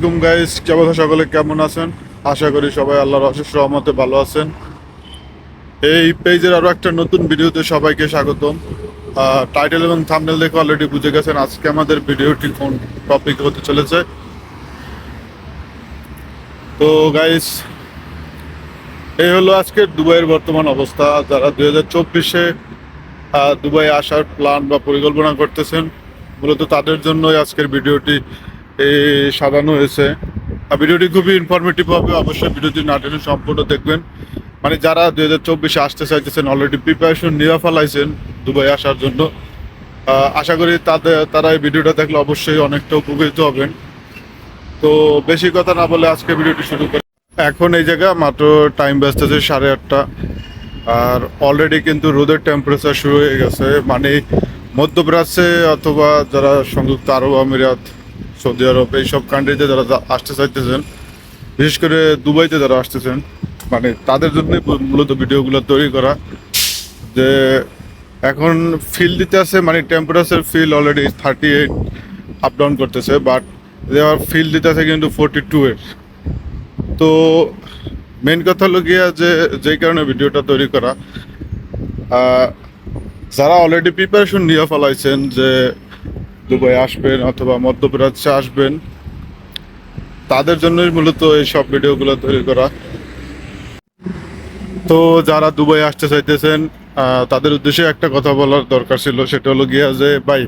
আলাইকুম গাইস, কেমন সকলে কেমন আছেন? আশা করি সবাই আল্লাহর অশেষ রহমতে ভালো আছেন। এই পেজের আরো একটা নতুন ভিডিওতে সবাইকে স্বাগতম। টাইটেল এবং থাম্বনেল দেখে অলরেডি বুঝে গেছেন আজকে আমাদের ভিডিওটি কোন টপিক হতে চলেছে। তো গাইস, এই হলো আজকের দুবাইয়ের বর্তমান অবস্থা। যারা 2024-এ দুবাই আসার প্ল্যান বা পরিকল্পনা করতেছেন, মূলত তাদের জন্যই আজকের ভিডিওটি সাজানো হয়েছে। ভিডিওটি খুবই ইনফরমেটিভ হবে, অবশ্যই ভিডিওটি না টেনে সম্পূর্ণ দেখবেন। মানে যারা 2024-এ আসতে চাইতেছেন, অলরেডি প্রিপারেশন নিয়ে ফেলাইছেন দুবাই আসার জন্য, আশা করি তারা এই ভিডিওটা দেখলে অবশ্যই অনেকটা উপকৃত হবেন। তো বেশি কথা না বলে আজকে ভিডিওটি শুরু করি। এখন এই জায়গা মাত্র টাইম বাজতেছে 8:30, আর অলরেডি কিন্তু রোদের টেম্পারেচার শুরু হয়ে গেছে। মানে মধ্যপ্রাচ্যে অথবা যারা সংযুক্ত আরব আমিরাত, সৌদি আরব, এইসব কান্ট্রিতে যারা আসতে চাইতেছেন, বিশেষ করে দুবাইতে যারা আসতেছেন, মানে তাদের জন্য মূলত ভিডিওগুলো তৈরি করা। যে এখন ফিল দিতে আছে, মানে temperature feel already 38 up down করতেছে, বাট দেওয়ার ফিল দিতে আছে কিন্তু 42-এর। তো মেন কথা হলো গিয়া যে যেই কারণে ভিডিওটা তৈরি করা, যারা অলরেডি প্রিপারেশন নিয়ে ফেলাইছেন যে দুবাই আসবেন অথবা মধ্যপ্রাচ্যে আসবেন, তাদের জন্যই মূলত এই সব ভিডিওগুলো তৈরি করা। তো যারা দুবাই আসতে চাইতেছেন, তাদের উদ্দেশ্যে একটা কথা বলার দরকার ছিল। সেটা হলো গিয়া যে ভাই,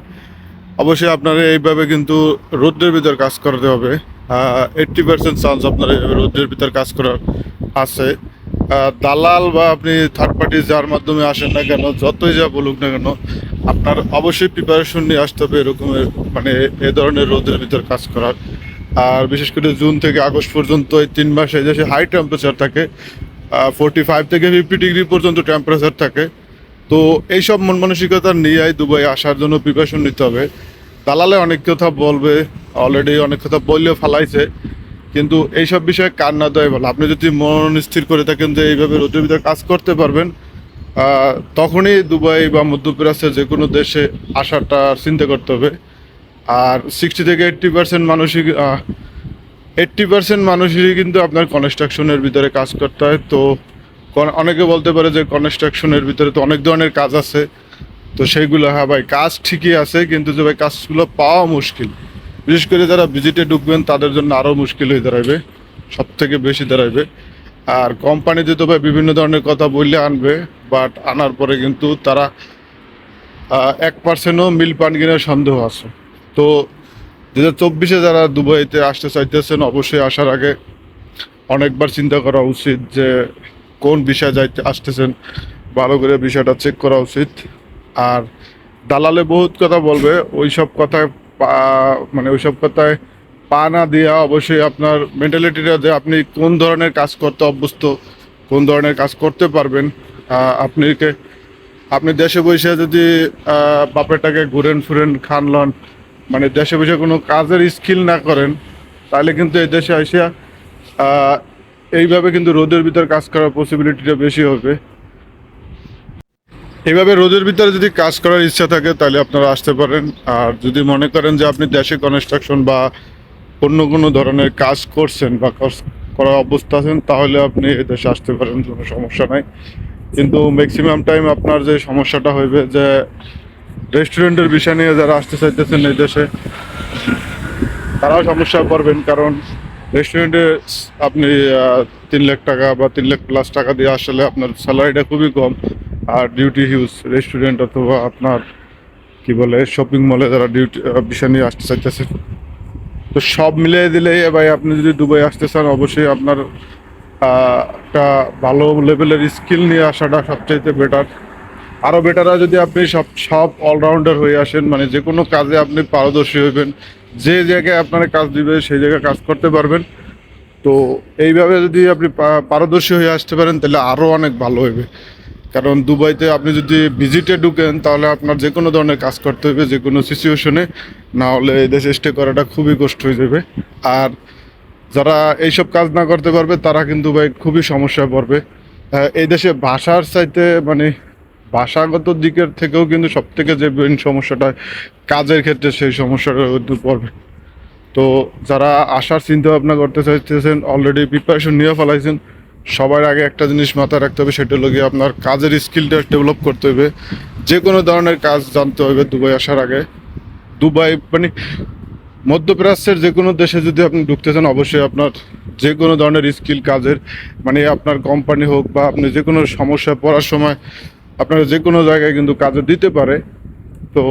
অবশ্যই আপনারা এইভাবে কিন্তু রৌদ্রের ভিতর কাজ করতে হবে। 80% চান্স আপনার রৌদ্রের ভিতর কাজ করার আছে। দালাল বা আপনি থার্ড পার্টি যার মাধ্যমে আসেন না কেন, যতই যা বলুক না কেন, আপনার অবশ্যই প্রিপারেশন নিয়ে আসতে হবে এরকমের, মানে এ ধরনের রোদের ভিতর কাজ করার। আর বিশেষ করে জুন থেকে আগস্ট পর্যন্ত এই 3 মাস এই দেশে হাই টেম্পারেচার থাকে, 45 থেকে 50 ডিগ্রি পর্যন্ত টেম্পারেচার থাকে। তো এইসব মন মানসিকতা নিয়ে দুবাই আসার জন্য প্রিপারেশন নিতে হবে। দালালে অনেক কথা বলবে, অলরেডি অনেক কথা বললেও ফালাইছে, কিন্তু এইসব বিষয়ে কান না দেওয়াই ভালো। আপনি যদি মন স্থির করে থাকেন যে এইভাবে রোদের ভিতরে কাজ করতে পারবেন, তখনই দুবাই বা মধ্যপ্রাচ্যের যে কোনো দেশে আসাটা চিন্তা করতে হবে। আর 60 থেকে 80% মানুষই 80% মানুষেরই কিন্তু আপনার কনস্ট্রাকশনের ভিতরে কাজ করতে হয়। তো অনেকে বলতে পারে যে কনস্ট্রাকশনের ভিতরে তো অনেক ধরনের কাজ আছে, তো সেইগুলো, হ্যাঁ ভাই, কাজ ঠিকই আছে, কিন্তু যে ভাই কাজগুলো পাওয়া মুশকিল। বিশেষ করে যারা ভিজিটে ঢুকবেন তাদের জন্য আরও মুশকিল হয়ে দাঁড়াবে, সব থেকে বেশি দাঁড়াবে। আর কোম্পানিতে তো ভাই বিভিন্ন ধরনের কথা বললে আনবে, বাট আনার পরে কিন্তু তারা 1%ও মিল পান কিনার সন্দেহ আছে। তো 2024-এ যারা দুবাইতে আসতে চাইতেছেন, অবশ্যই আসার আগে অনেকবার চিন্তা করা উচিত যে কোন বিষয় যাইতে আসতেছেন, ভালো করে বিষয়টা চেক করা উচিত। আর দালালে বহুত কথা বলবে, ওইসব কথায় মানে ওইসব কথায় পা না দিয়া অবশ্যই আপনার মেন্টালিটিটা যে আপনি কোন ধরনের কাজ করতে অভ্যস্ত, কোন ধরনের কাজ করতে পারবেন। আপনি দেশে বসে যদি বাপের টাকে ঘুরেন ফুরেন খান লন, মানে দেশে বসে কোনো কাজের স্কিল না করেন, তাহলে কিন্তু এই দেশে আসিয়া এইভাবে কিন্তু রোদের ভিতর কাজ করার পসিবিলিটিটা বেশি হবে। এইভাবে রোদের ভিতরে যদি কাজ করার ইচ্ছা থাকে তাহলে আপনারা আসতে পারেন। আর যদি মনে করেন যে আপনি দেশে কনস্ট্রাকশন বা অন্য কোনো ধরনের কাজ করছেন বা করার অবস্থা আছেন, তাহলে আপনি এই দেশে আসতে পারেন, কোনো সমস্যা নাই। কিন্তু ম্যাক্সিমাম টাইম আপনার যে সমস্যাটা হইবে যে রেস্টুরেন্টের বিষয় নিয়ে যারা আসতে চাইতেছেন এই দেশে, তারাও সমস্যায় পড়বেন। কারণ রেস্টুরেন্টে আপনি 3 লাখ টাকা বা 3 লাখ+ টাকা দিয়ে আসলে আপনার স্যালারিটা খুবই কম। আর ডিউটি হিউজ রেস্টুরেন্ট অথবা আপনার কি বলে শপিং মলে যারা ডিউটি বিষয় নিয়ে আসতে চাইতেছে, তো সব মিলিয়ে দিলে ভাই আপনি যদি দুবাই আসতে চান, অবশ্যই আপনার একটা ভালো লেভেলের স্কিল নিয়ে আসাটা সবচাইতে বেটার। আরও বেটার হয় যদি আপনি সব অলরাউন্ডার হয়ে আসেন, মানে যে কোনো কাজে আপনি পারদর্শী হইবেন, যে জায়গায় আপনার কাজ দিবে সেই জায়গায় কাজ করতে পারবেন। তো এইভাবে যদি আপনি পারদর্শী হয়ে আসতে পারেন তাহলে আরও অনেক ভালো হবে। কারণ দুবাইতে আপনি যদি ভিজিটে ঢুকেন তাহলে আপনার যে কোনো ধরনের কাজ করতে হবে, যে কোনো সিচুয়েশনে, না হলে এই দেশে স্টে করাটা খুবই কষ্ট হয়ে যাবে। আর যারা এইসব কাজ না করতে পারবে তারা কিন্তু ভাই খুবই সমস্যায় পড়বে। এই দেশে ভাষার চাইতে, মানে ভাষাগত দিকের থেকেও কিন্তু সব থেকে যে মেইন সমস্যাটা কাজের ক্ষেত্রে, সেই সমস্যাটা দূর পড়বে। তো যারা আসার চিন্তা ভাবনা করতে চাইতেছেন, অলরেডি প্রিপারেশন নিয়ে ফেলাইছেন, সবার আগে একটা জিনিস মাথায় রাখতে হবে, সেটা হলো গিয়ে আপনার কাজের স্কিলটা ডেভেলপ করতে হবে। যে কোনো ধরনের কাজ জানতে হবে দুবাই আসার আগে। দুবাই মানে মধ্যপ্রাচ্যের যে কোনো দেশে যদি আপনি ঢুকতে চান, অবশ্যই আপনার যে কোনো ধরনের স্কিল কাজের, মানে আপনার কোম্পানি হোক বা আপনি যে কোনো সমস্যা পড়ার সময় আপনার যে কোনো জায়গায় কিন্তু কাজে দিতে পারে। তো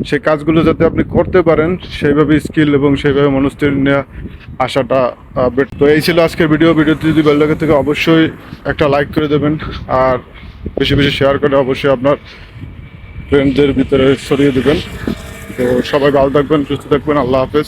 সেই কাজগুলো যাতে আপনি করতে পারেন, সেইভাবে স্কিল এবং সেইভাবে মনস্থির নিয়ে আসাটা বেট। তো এই ছিল আজকের ভিডিওটি যদি ভালো লাগে থেকে অবশ্যই একটা লাইক করে দেবেন, আর বেশি বেশি শেয়ার করে অবশ্যই আপনার ফ্রেন্ডদের ভিতরে ছড়িয়ে দেবেন। তো সবাই ভালো থাকবেন, সুস্থ থাকবেন, আল্লাহ হাফেজ।